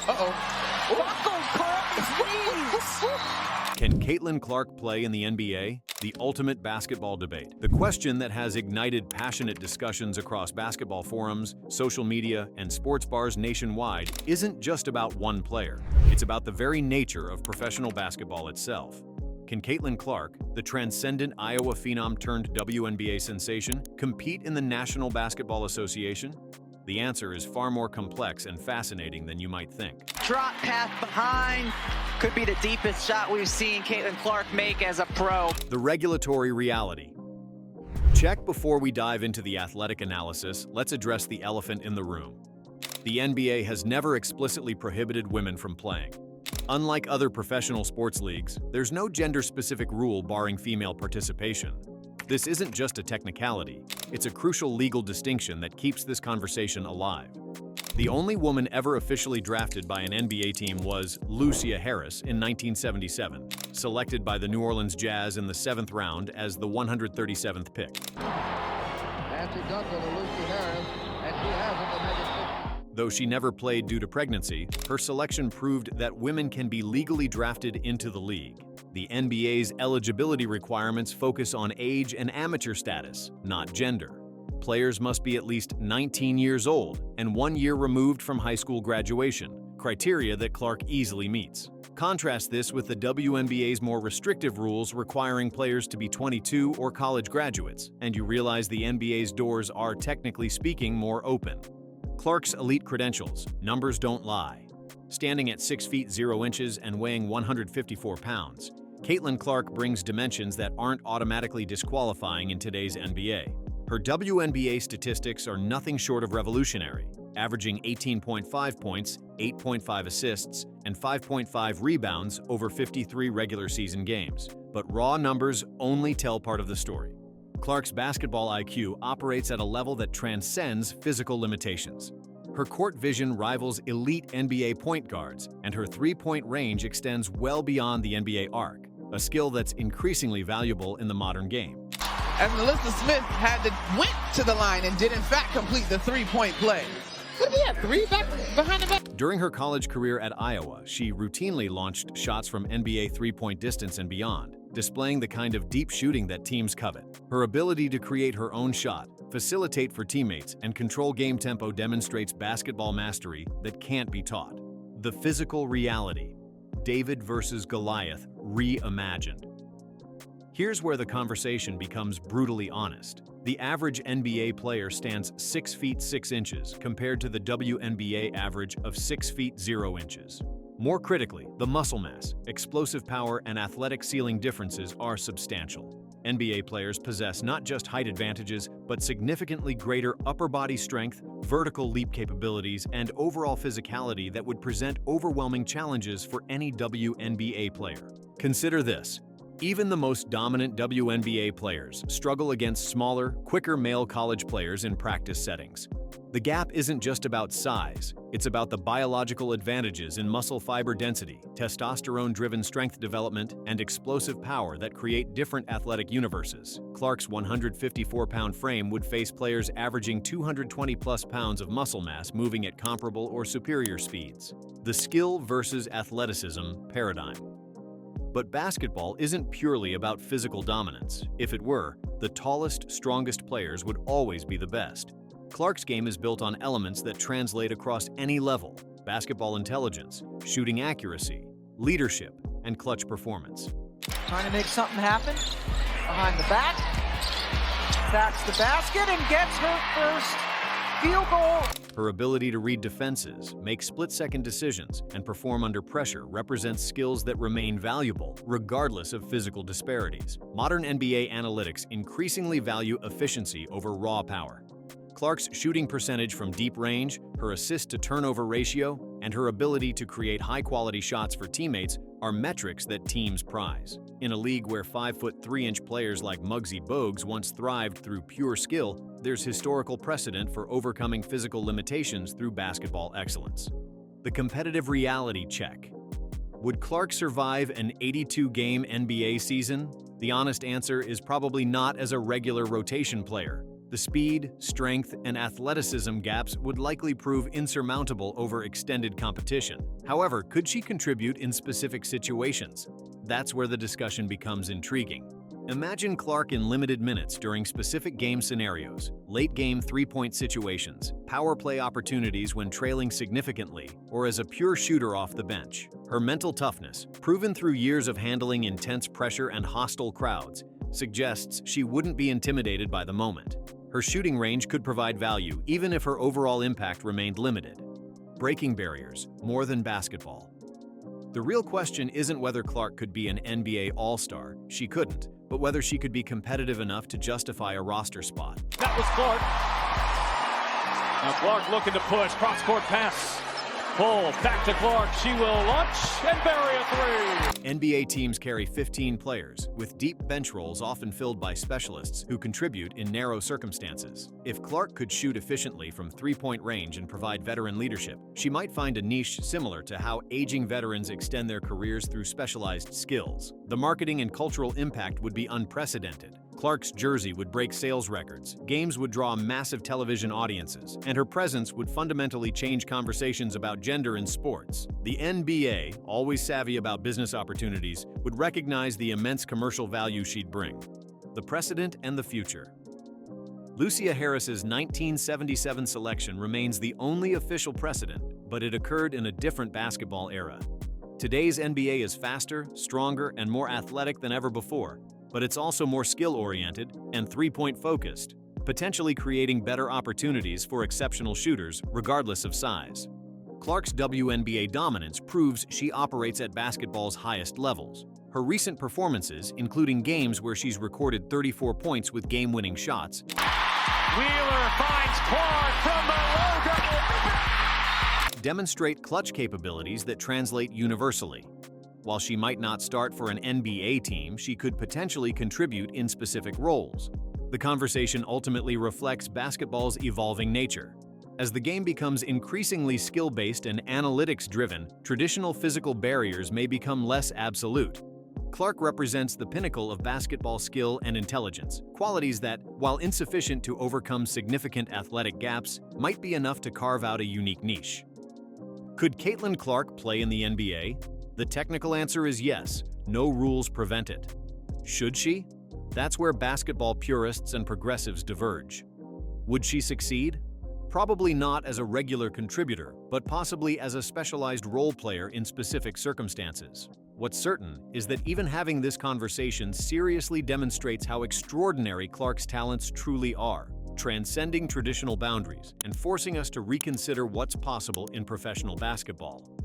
Uh-oh. Buckles Clark's knees. Can Caitlin Clark play in the NBA? The ultimate basketball debate. The question that has ignited passionate discussions across basketball forums, social media, and sports bars nationwide isn't just about one player. It's about the very nature of professional basketball itself. Can Caitlin Clark, the transcendent Iowa phenom turned WNBA sensation, compete in the National Basketball Association? The answer is far more complex and fascinating than you might think. Drop path behind. Could be the deepest shot we've seen Caitlin Clark make as a pro. The regulatory reality. Check before we dive into the athletic analysis, let's address the elephant in the room. The NBA has never explicitly prohibited women from playing. Unlike other professional sports leagues, there's no gender-specific rule barring female participation. This isn't just a technicality, it's a crucial legal distinction that keeps this conversation alive. The only woman ever officially drafted by an NBA team was Lucia Harris in 1977, selected by the New Orleans Jazz in the 7th round as the 137th pick. Nancy Duncan to Lucy Harris, and she has it to make it 50. Though she never played due to pregnancy, her selection proved that women can be legally drafted into the league. The NBA's eligibility requirements focus on age and amateur status, not gender. Players must be at least 19 years old and 1 year removed from high school graduation, criteria that Clark easily meets. Contrast this with the WNBA's more restrictive rules requiring players to be 22 or college graduates, and you realize the NBA's doors are, technically speaking, more open. Clark's elite credentials, numbers don't lie. Standing at 6 feet 0 inches and weighing 154 pounds, Caitlin Clark brings dimensions that aren't automatically disqualifying in today's NBA. Her WNBA statistics are nothing short of revolutionary, averaging 18.5 points, 8.5 assists, and 5.5 rebounds over 53 regular season games. But raw numbers only tell part of the story. Clark's basketball IQ operates at a level that transcends physical limitations. Her court vision rivals elite NBA point guards, and her three-point range extends well beyond the NBA arc, a skill that's increasingly valuable in the modern game. As Melissa Smith went to the line and did in fact complete the three-point play. What did he have, 3 back behind the back? During her college career at Iowa, she routinely launched shots from NBA three-point distance and beyond, displaying the kind of deep shooting that teams covet. Her ability to create her own shot, facilitate for teammates, and control game tempo demonstrates basketball mastery that can't be taught. The physical reality. David versus Goliath reimagined. Here's where the conversation becomes brutally honest. The average NBA player stands 6 feet 6 inches compared to the WNBA average of 6 feet 0 inches. More critically, the muscle mass, explosive power, and athletic ceiling differences are substantial. NBA players possess not just height advantages, but significantly greater upper body strength, vertical leap capabilities, and overall physicality that would present overwhelming challenges for any WNBA player. Consider this. Even the most dominant WNBA players struggle against smaller, quicker male college players in practice settings. The gap isn't just about size, it's about the biological advantages in muscle fiber density, testosterone-driven strength development, and explosive power that create different athletic universes. Clark's 154-pound frame would face players averaging 220-plus pounds of muscle mass moving at comparable or superior speeds. The skill versus athleticism paradigm. But basketball isn't purely about physical dominance. If it were, the tallest, strongest players would always be the best. Clark's game is built on elements that translate across any level: basketball intelligence, shooting accuracy, leadership, and clutch performance. Trying to make something happen. Behind the back. Backs the basket and gets her first field goal. Her ability to read defenses, make split-second decisions, and perform under pressure represents skills that remain valuable regardless of physical disparities. Modern NBA analytics increasingly value efficiency over raw power. Clark's shooting percentage from deep range, her assist-to-turnover ratio, and her ability to create high-quality shots for teammates are metrics that teams prize. In a league where 5'3" players like Muggsy Bogues once thrived through pure skill, there's historical precedent for overcoming physical limitations through basketball excellence. The competitive reality check. Would Clark survive an 82-game NBA season? The honest answer is probably not as a regular rotation player, The speed, strength, and athleticism gaps would likely prove insurmountable over extended competition. However, could she contribute in specific situations? That's where the discussion becomes intriguing. Imagine Clark in limited minutes during specific game scenarios, late-game three-point situations, power play opportunities when trailing significantly, or as a pure shooter off the bench. Her mental toughness, proven through years of handling intense pressure and hostile crowds, suggests she wouldn't be intimidated by the moment. Her shooting range could provide value even if her overall impact remained limited. Breaking barriers, more than basketball. The real question isn't whether Clark could be an NBA All-Star, she couldn't, but whether she could be competitive enough to justify a roster spot. That was Clark. Now Clark looking to push, cross-court pass. Pull, back to Clark, she will launch and bury a three. NBA teams carry 15 players, with deep bench roles often filled by specialists who contribute in narrow circumstances. If Clark could shoot efficiently from three-point range and provide veteran leadership, she might find a niche similar to how aging veterans extend their careers through specialized skills. The marketing and cultural impact would be unprecedented. Clark's jersey would break sales records, games would draw massive television audiences, and her presence would fundamentally change conversations about gender in sports. The NBA, always savvy about business opportunities, would recognize the immense commercial value she'd bring. The precedent and the future. Lucia Harris's 1977 selection remains the only official precedent, but it occurred in a different basketball era. Today's NBA is faster, stronger, and more athletic than ever before, but it's also more skill-oriented and three-point focused, potentially creating better opportunities for exceptional shooters regardless of size. Clark's WNBA dominance proves she operates at basketball's highest levels. Her recent performances, including games where she's recorded 34 points with game-winning shots, Wheeler finds Clark from the logo, demonstrate clutch capabilities that translate universally. While she might not start for an NBA team, she could potentially contribute in specific roles. The conversation ultimately reflects basketball's evolving nature. As the game becomes increasingly skill-based and analytics-driven, traditional physical barriers may become less absolute. Clark represents the pinnacle of basketball skill and intelligence, qualities that, while insufficient to overcome significant athletic gaps, might be enough to carve out a unique niche. Could Caitlin Clark play in the NBA? The technical answer is yes, no rules prevent it. Should she? That's where basketball purists and progressives diverge. Would she succeed? Probably not as a regular contributor, but possibly as a specialized role player in specific circumstances. What's certain is that even having this conversation seriously demonstrates how extraordinary Clark's talents truly are, transcending traditional boundaries and forcing us to reconsider what's possible in professional basketball.